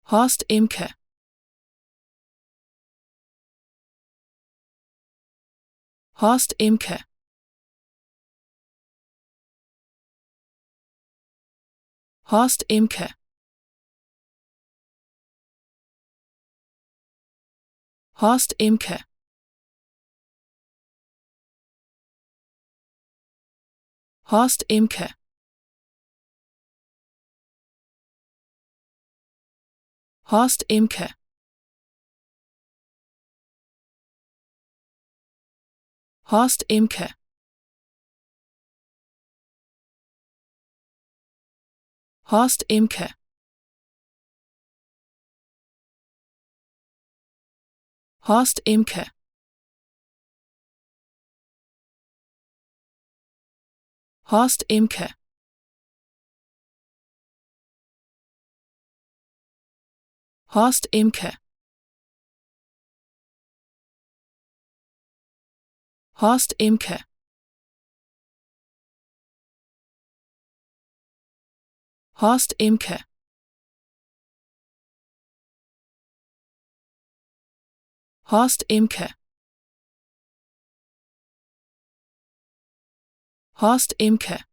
Horst Ehmke. Horst Ehmke. Horst Ehmke. Horst Ehmke. Horst Ehmke. Horst Ehmke. Horst Ehmke. Horst Ehmke. Horst Ehmke. Horst Ehmke. Horst Ehmke. Horst Ehmke. Horst Ehmke. Horst Ehmke. Horst Ehmke.